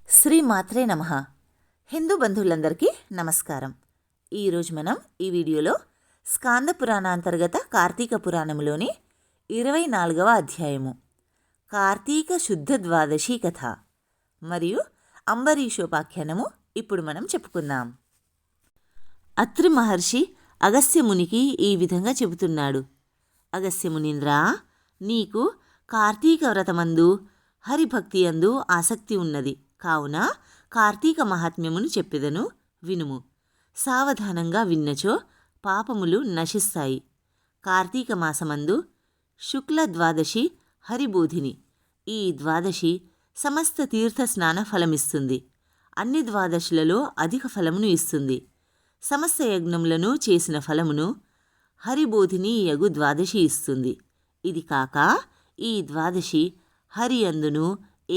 శ్రీ మాత్రే నమః. హిందూ బంధువులందరికీ నమస్కారం. ఈరోజు మనం ఈ వీడియోలో స్కాంద పురాణాంతర్గత కార్తీక పురాణంలోని 24వ అధ్యాయము కార్తీక శుద్ధ ద్వాదశి కథ మరియు అంబరీషోపాఖ్యానము ఇప్పుడు మనం చెప్పుకుందాం. అత్రి మహర్షి అగస్త్యమునికి ఈ విధంగా చెబుతున్నాడు. అగస్త్యమునీంద్రా, నీకు కార్తీక వ్రతమందు హరిభక్తి యందు ఆసక్తి ఉన్నది కావున కార్తీక మహాత్మ్యమును చెప్పెదను, వినుము. సావధానంగా విన్నచో పాపములు నశిస్తాయి. కార్తీక మాసమందు శుక్ల ద్వాదశి హరిబోధిని. ఈ ద్వాదశి సమస్త తీర్థ స్నాన ఫలమిస్తుంది. అన్ని ద్వాదశులలో అధిక ఫలమును ఇస్తుంది. సమస్త యజ్ఞములను చేసిన ఫలమును హరిబోధిని యగు ద్వాదశి ఇస్తుంది. ఇది కాక ఈ ద్వాదశి హరి అందును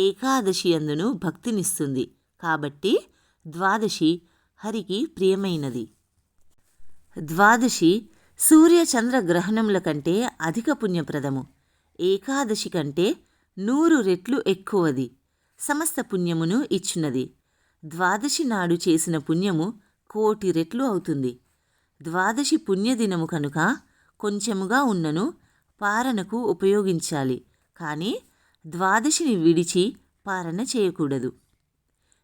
ఏకాదశి అందును భక్తినిస్తుంది. కాబట్టి ద్వాదశి హరికి ప్రియమైనది. ద్వాదశి సూర్య చంద్ర గ్రహణముల కంటే అధిక పుణ్యప్రదము. ఏకాదశి కంటే 100 రెట్లు ఎక్కువది. సమస్త పుణ్యమును ఇచ్చున్నది. ద్వాదశి నాడు చేసిన పుణ్యము 1,000,000 రెట్లు అవుతుంది. ద్వాదశి పుణ్యదినము కనుక కొంచెముగా ఉన్నను పారణకు ఉపయోగించాలి. కానీ ద్వాదశిని విడిచి పారణ చేయకూడదు.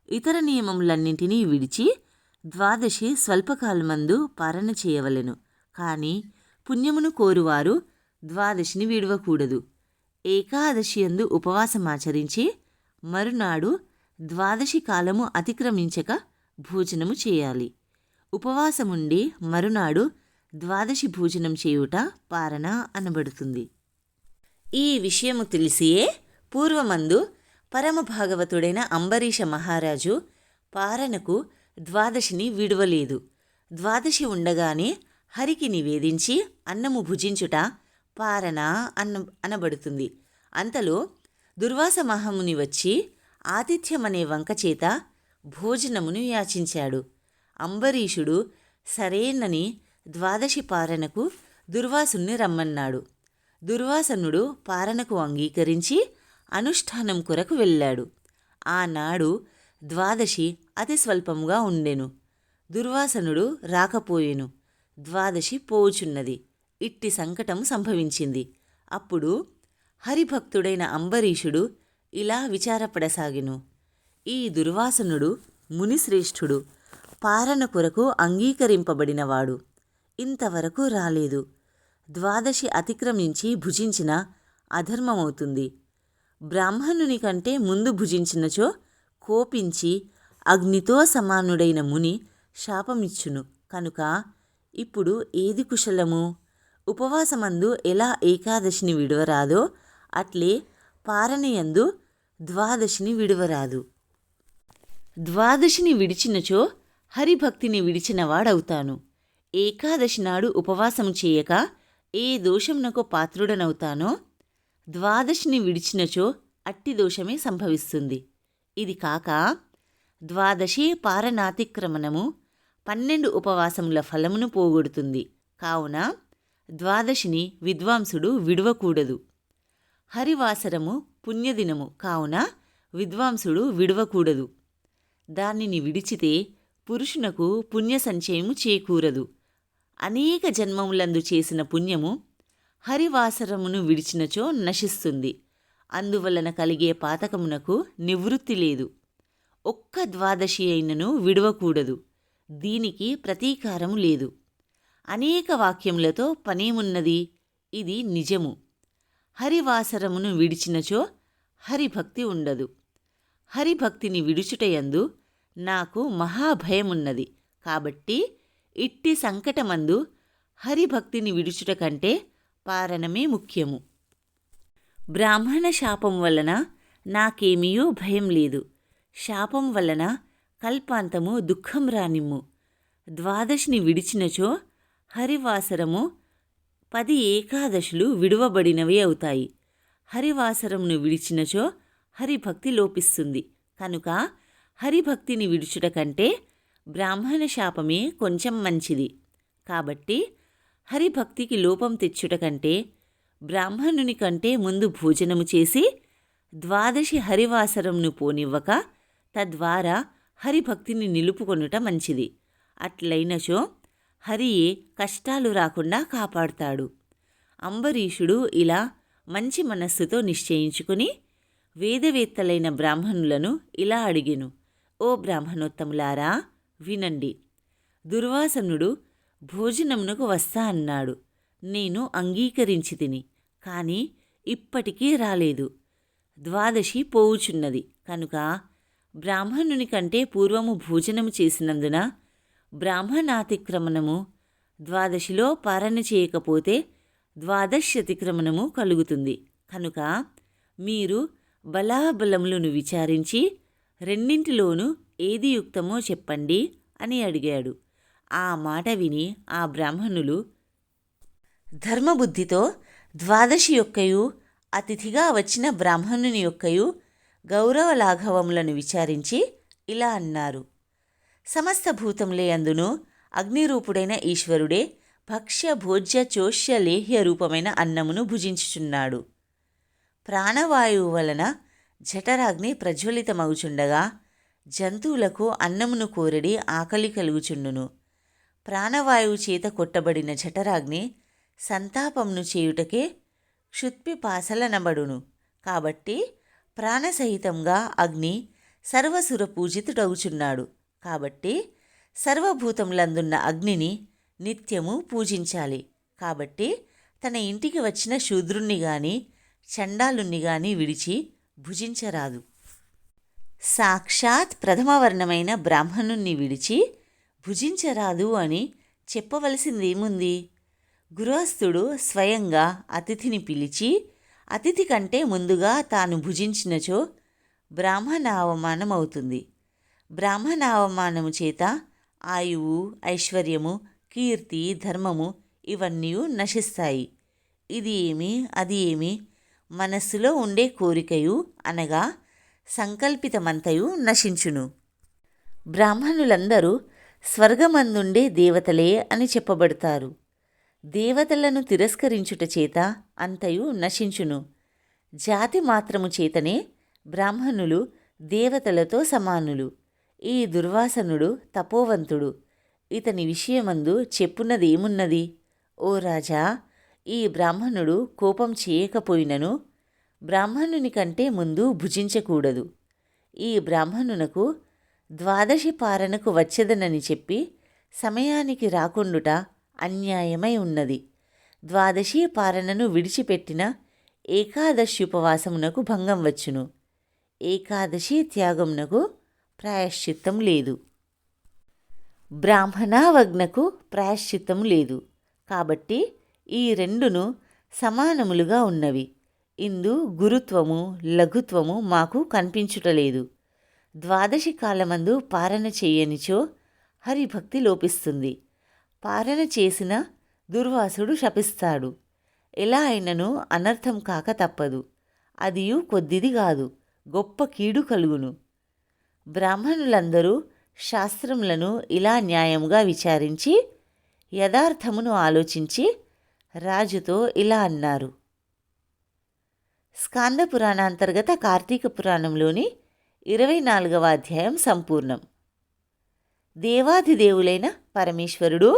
ఇతర నియమములన్నింటినీ విడిచి ద్వాదశి స్వల్పకాలమందు పారణ చేయవలెను. కానీ పుణ్యమును కోరువారు ద్వాదశిని విడవకూడదు. ఏకాదశి యందు ఉపవాసమాచరించి మరునాడు ద్వాదశి కాలము అతిక్రమించక భోజనము చేయాలి. ఉపవాసముండి మరునాడు ద్వాదశి భోజనం చేయుట పారణ అనబడుతుంది. ఈ విషయము తెలిసియే పూర్వమందు పరమభాగవతుడైన అంబరీష మహారాజు పారణకు ద్వాదశిని విడువలేదు. ద్వాదశి ఉండగానే హరికి నివేదించి అన్నము భుజించుట పారణ అనబడుతుంది. అంతలో దుర్వాస మహాముని వచ్చి ఆతిథ్యమనే వంకచేత భోజనమును యాచించాడు. అంబరీషుడు సరేనని ద్వాదశి పారణకు దుర్వాసుని రమ్మన్నాడు. దుర్వాసనుడు పారణకు అంగీకరించి అనుష్ఠానం కొరకు వెళ్ళాడు. ఆనాడు ద్వాదశి అతి స్వల్పముగా ఉండెను. దుర్వాసనుడు రాకపోయెను. ద్వాదశి పోవుచున్నది. ఇట్టి సంకటం సంభవించింది. అప్పుడు హరిభక్తుడైన అంబరీషుడు ఇలా విచారపడసాగెను. ఈ దుర్వాసనుడు మునిశ్రేష్ఠుడు, పారణ కొరకు అంగీకరింపబడినవాడు. ఇంతవరకు రాలేదు. ద్వాదశి అతిక్రమించి భుజించిన అధర్మమవుతుంది. బ్రాహ్మణుని కంటే ముందు భుజించినచో కోపించి అగ్నితో సమానుడైన ముని శాపమిచ్చును. కనుక ఇప్పుడు ఏది కుశలము? ఉపవాసమందు ఎలా ఏకాదశిని విడవరాదో అట్లే పారణయందు ద్వాదశిని విడవరాదు. ద్వాదశిని విడిచినచో హరిభక్తిని విడిచినవాడవుతాను. ఏకాదశి నాడు ఉపవాసము చేయక ఏ దోషమునకు పాత్రుడనవుతానో ద్వాదశిని విడిచినచో అట్టి దోషమే సంభవిస్తుంది. ఇది కాక ద్వాదశి పారణాతిక్రమణము 12 ఉపవాసముల ఫలమును పోగొడుతుంది. కావున ద్వాదశిని విద్వాంసుడు విడవకూడదు. హరివాసరము పుణ్యదినము కావున విద్వాంసుడు విడవకూడదు. దానిని విడిచితే పురుషునకు పుణ్య సంచయము చేకూరదు. అనేక జన్మములందు చేసిన పుణ్యము హరివాసరమును విడిచినచో నశిస్తుంది. అందువలన కలిగే పాతకమునకు నివృత్తి లేదు. ఒక్క ద్వాదశి అయినను విడవకూడదు. దీనికి ప్రతీకారము లేదు. అనేక వాక్యములతో పనేమున్నది? ఇది నిజము. హరివాసరమును విడిచినచో హరిభక్తి ఉండదు. హరిభక్తిని విడుచుటయందు నాకు మహాభయమున్నది. కాబట్టి ఇట్టి సంకటమందు హరిభక్తిని విడుచుట కంటే పారణమే ముఖ్యము. బ్రాహ్మణ శాపం వలన నాకేమీయో భయం లేదు. శాపం వలన కల్పాంతము దుఃఖం రానిమ్ము. ద్వాదశిని విడిచినచో హరివాసరము 10 ఏకాదశులు విడువబడినవి అవుతాయి. హరివాసరమును విడిచినచో హరిభక్తి లోపిస్తుంది. కనుక హరిభక్తిని విడుచుట కంటే బ్రాహ్మణ శాపమే కొంచెం మంచిది. కాబట్టి హరిభక్తికి లోపం తెచ్చుట కంటే బ్రాహ్మణుని కంటే ముందు భోజనము చేసి ద్వాదశి హరివాసరంను పోనివ్వక తద్వారా హరిభక్తిని నిలుపుకొనుట మంచిది. అట్లయినచో హరియే కష్టాలు రాకుండా కాపాడుతాడు. అంబరీషుడు ఇలా మంచి మనస్సుతో నిశ్చయించుకుని వేదవేత్తలైన బ్రాహ్మణులను ఇలా అడిగెను. ఓ బ్రాహ్మణోత్తములారా, వినండి. దుర్వాసనుడు భోజనమునకు వస్తా అన్నాడు. నేను అంగీకరించి తిని, కానీ ఇప్పటికీ రాలేదు. ద్వాదశి పోవుచున్నది కనుక బ్రాహ్మణుని కంటే పూర్వము భోజనము చేసినందున బ్రాహ్మణాతిక్రమణము, ద్వాదశిలో పారణ చేయకపోతే ద్వాదశ్యతిక్రమణము కలుగుతుంది. కనుక మీరు బలాబలములను విచారించి రెండింటిలోనూ ఏది యుక్తమో చెప్పండి అని అడిగాడు. ఆ మాట విని ఆ బ్రాహ్మణులు ధర్మబుద్ధితో ద్వాదశి యొక్కయు అతిథిగా వచ్చిన బ్రాహ్మణుని యొక్కయు గౌరవ లాఘవములను విచారించి ఇలా అన్నారు. సమస్త భూతములే అందును అగ్నిరూపుడైన ఈశ్వరుడే భక్ష్య భోజ్య చోష్య లేహ్య రూపమైన అన్నమును భుజించుచున్నాడు. ప్రాణవాయువు వలన జఠరాగ్ని ప్రజ్వలితమగుచుండగా జంతువులకు అన్నమును కోరడి ఆకలి కలుగుచుండును. ప్రాణవాయువు చేత కొట్టబడిన జఠరాగ్ని సంతాపమును చేయుటకే క్షుత్పిపాసలనబడును. కాబట్టి ప్రాణసహితంగా అగ్ని సర్వసుర పూజితుడవుచున్నాడు. కాబట్టి సర్వభూతములందున్న అగ్నిని నిత్యము పూజించాలి. కాబట్టి తన ఇంటికి వచ్చిన శూద్రుణ్ణి గాని చండాలుణ్ణి గాని విడిచి భుజించరాదు. సాక్షాత్ ప్రథమవర్ణమైన బ్రాహ్మణుణ్ణి విడిచి భుజించరాదు అని చెప్పవలసిందేముంది? గృహస్థుడు స్వయంగా అతిథిని పిలిచి అతిథి కంటే ముందుగా తాను భుజించినచో బ్రాహ్మణావమానం అవుతుంది. బ్రాహ్మణావమానము చేత ఆయువు, ఐశ్వర్యము, కీర్తి, ధర్మము ఇవన్నీ నశిస్తాయి. ఇది ఏమి, అది ఏమి మనస్సులో ఉండే కోరికయు అనగా సంకల్పితమంతయు నశించును. బ్రాహ్మణులందరూ స్వర్గమందుండే దేవతలే అని చెప్పబడతారు. దేవతలను తిరస్కరించుట చేత అంతయు నశించును. జాతి మాత్రము చేతనే బ్రాహ్మణులు దేవతలతో సమానులు. ఈ దుర్వాసనుడు తపోవంతుడు. ఇతని విషయమందు చెప్పున్నదేమున్నది? ఓ రాజా, ఈ బ్రాహ్మణుడు కోపం చేయకపోయినను బ్రాహ్మణుని కంటే ముందు భుజించకూడదు. ఈ బ్రాహ్మణునకు ద్వాదశి పారణకు వచ్చేదనని చెప్పి సమయానికి రాకుండుట అన్యాయమై ఉన్నది. ద్వాదశి పారణను విడిచిపెట్టిన ఏకాదశి ఉపవాసమునకు భంగం వచ్చును. ఏకాదశి త్యాగమునకు ప్రాయశ్చిత్తం లేదు. బ్రాహ్మణావజ్ఞకు ప్రాయశ్చిత్తం లేదు. కాబట్టి ఈ రెండును సమానములుగా ఉన్నవి. ఇందు గురుత్వము లఘుత్వము మాకు కనిపించుటలేదు. ద్వాదశి కాలమందు పారణ చేయనిచో హరిభక్తి లోపిస్తుంది. పారణ చేసిన దుర్వాసుడు శపిస్తాడు. ఎలా అయినను అనర్థం కాక తప్పదు. అదియు కొద్దిది కాదు, గొప్ప కీడు కలుగును. బ్రాహ్మణులందరూ శాస్త్రములను ఇలా న్యాయముగా విచారించి యథార్థమును ఆలోచించి రాజుతో ఇలా అన్నారు. స్కాంద పురాణాంతర్గత కార్తీక పురాణంలోని 24వ అధ్యాయం సంపూర్ణం. దేవాధిదేవులైన పరమేశ్వరుడు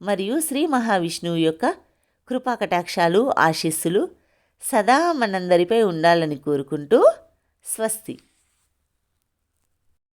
మరియు శ్రీ మహావిష్ణువు యొక్క కృపాకటాక్షాలు, ఆశీస్సులు సదా మనందరిపై ఉండాలని కోరుకుంటూ స్వస్తి.